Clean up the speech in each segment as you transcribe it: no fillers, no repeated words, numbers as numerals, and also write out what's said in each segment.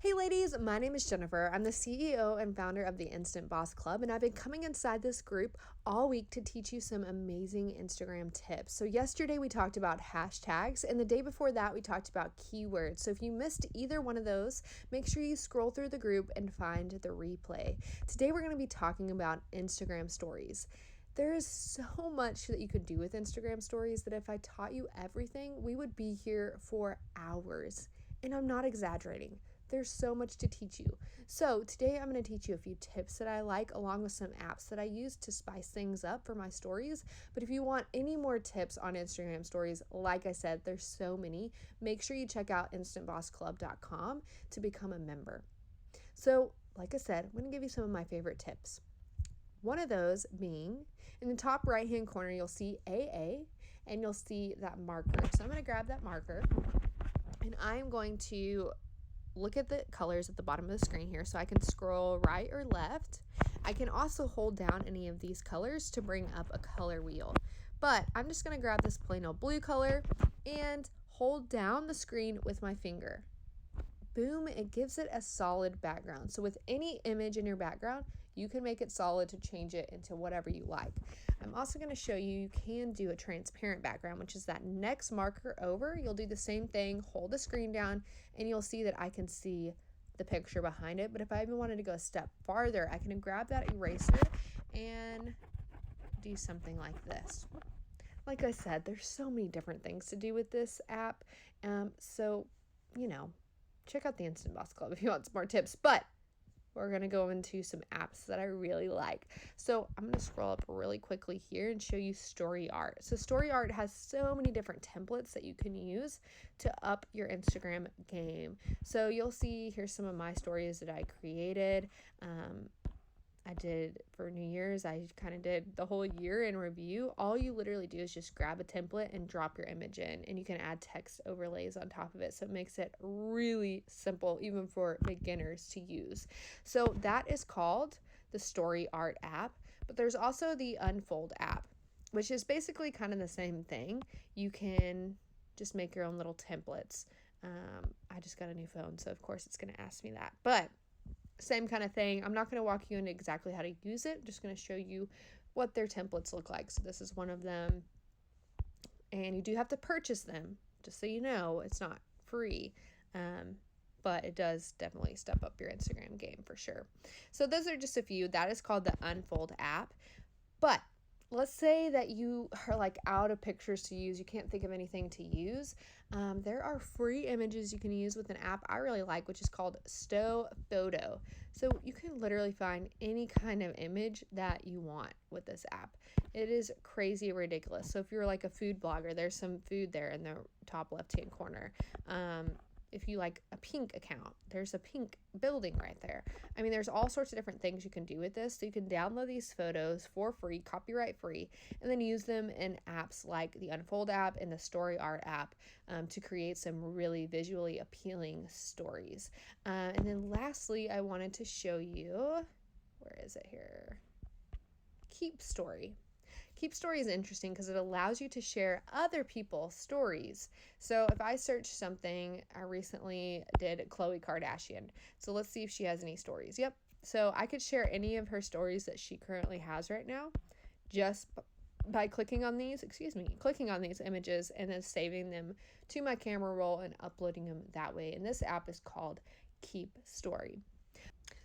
Hey ladies, my name is Jennifer. I'm the CEO and founder of the Instant Boss Club, and I've been coming inside this group all week to teach you some amazing Instagram tips. So yesterday we talked about hashtags, and the day before that we talked about keywords. So if you missed either one of those, make sure you scroll through the group and find the replay. Today we're going to be talking about Instagram stories. There is so much that you could do with Instagram stories that if I taught you everything, we would be here for hours. And I'm not exaggerating. There's so much to teach you. So today I'm going to teach you a few tips that I like along with some apps that I use to spice things up for my stories. But if you want any more tips on Instagram stories, like I said, there's so many. Make sure you check out instantbossclub.com to become a member. So like I said, I'm going to give you some of my favorite tips. One of those being in the top right hand corner, you'll see AA and you'll see that marker. So I'm going to grab that marker and I'm going to look at the colors at the bottom of the screen here so I can scroll right or left. I can also hold down any of these colors to bring up a color wheel. But I'm just going to grab this plain old blue color and hold down the screen with my finger. Boom, it gives it a solid background. So with any image in your background, you can make it solid to change it into whatever you like. I'm also going to show you can do a transparent background, which is that next marker over. You'll do the same thing, hold the screen down, and you'll see that I can see the picture behind it. But if I even wanted to go a step farther, I can grab that eraser and do something like this. Like I said, there's so many different things to do with this app. Check out the Instant Boss Club if you want some more tips, but we're going to go into some apps that I really like. So I'm going to scroll up really quickly here and show you Story Art. So Story Art has so many different templates that you can use to up your Instagram game. So you'll see here's some of my stories that I created. I did for New Year's. I kind of did the whole year in review. All you literally do is just grab a template and drop your image in, and you can add text overlays on top of it. So it makes it really simple, even for beginners to use. So that is called the Story Art app, but there's also the Unfold app, which is basically kind of the same thing. You can just make your own little templates. I just got a new phone, so of course it's going to ask me that, but same kind of thing. I'm not going to walk you into exactly how to use it. I'm just going to show you what their templates look like. So this is one of them. And you do have to purchase them, just so you know. It's not free. But it does definitely step up your Instagram game for sure. So those are just a few. That is called the Unfold app. But let's say that you are like out of pictures to use. You can't think of anything to use. There are free images you can use with an app I really like, which is called Stow Photo. So you can literally find any kind of image that you want with this app. It is crazy ridiculous. So if you're like a food blogger, there's some food there in the top left-hand corner. If you like a pink account, there's a pink building right there. I mean, there's all sorts of different things you can do with this. So you can download these photos for free, copyright free, and then use them in apps like the Unfold app and the Story Art app to create some really visually appealing stories. And then lastly, I wanted to show you, where is it here? Keep Story. Keep Story is interesting because it allows you to share other people's stories. So if I search something, I recently did Khloe Kardashian. So let's see if she has any stories. Yep. So I could share any of her stories that she currently has right now just by clicking on these images and then saving them to my camera roll and uploading them that way. And this app is called Keep Story.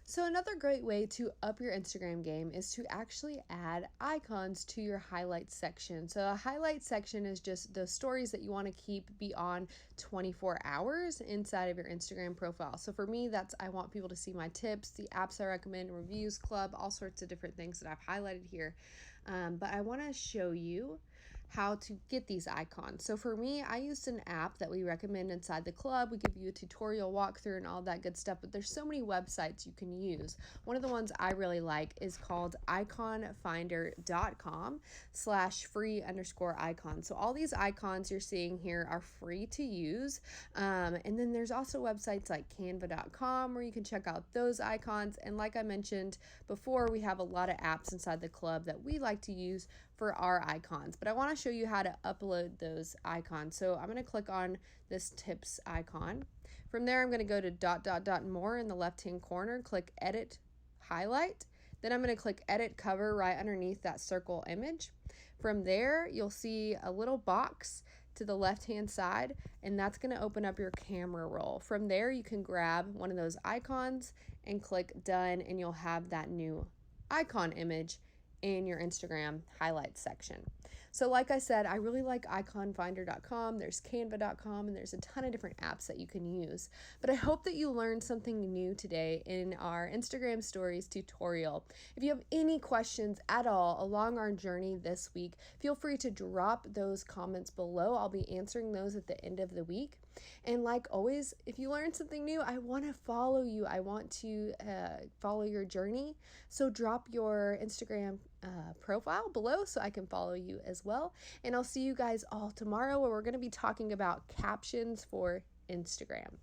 So another great way to up your Instagram game is to actually add icons to your highlights section. So a highlight section is just the stories that you want to keep beyond 24 hours inside of your Instagram profile. So for me, I want people to see my tips, the apps I recommend, reviews club, all sorts of different things that I've highlighted here. But I want to show you how to get these icons. So for me, I used an app that we recommend inside the club. We give you a tutorial walkthrough and all that good stuff, but there's so many websites you can use. One of the ones I really like is called iconfinder.com/free_icon. So all these icons you're seeing here are free to use. And then there's also websites like canva.com where you can check out those icons. And like I mentioned before, we have a lot of apps inside the club that we like to use for our icons, but I want to show you how to upload those icons. So I'm going to click on this tips icon. From there, I'm going to go to ... more in the left-hand corner, click edit, highlight. Then I'm going to click edit cover right underneath that circle image. From there, you'll see a little box to the left-hand side, and that's going to open up your camera roll. From there, you can grab one of those icons and click done, and you'll have that new icon image in your Instagram highlights section. So like I said, I really like iconfinder.com, there's canva.com, and there's a ton of different apps that you can use. But I hope that you learned something new today in our Instagram stories tutorial. If you have any questions at all along our journey this week, feel free to drop those comments below. I'll be answering those at the end of the week. And like always, if you learn something new, I want to follow you. I want to follow your journey. So drop your Instagram profile below so I can follow you as well. And I'll see you guys all tomorrow where we're going to be talking about captions for Instagram.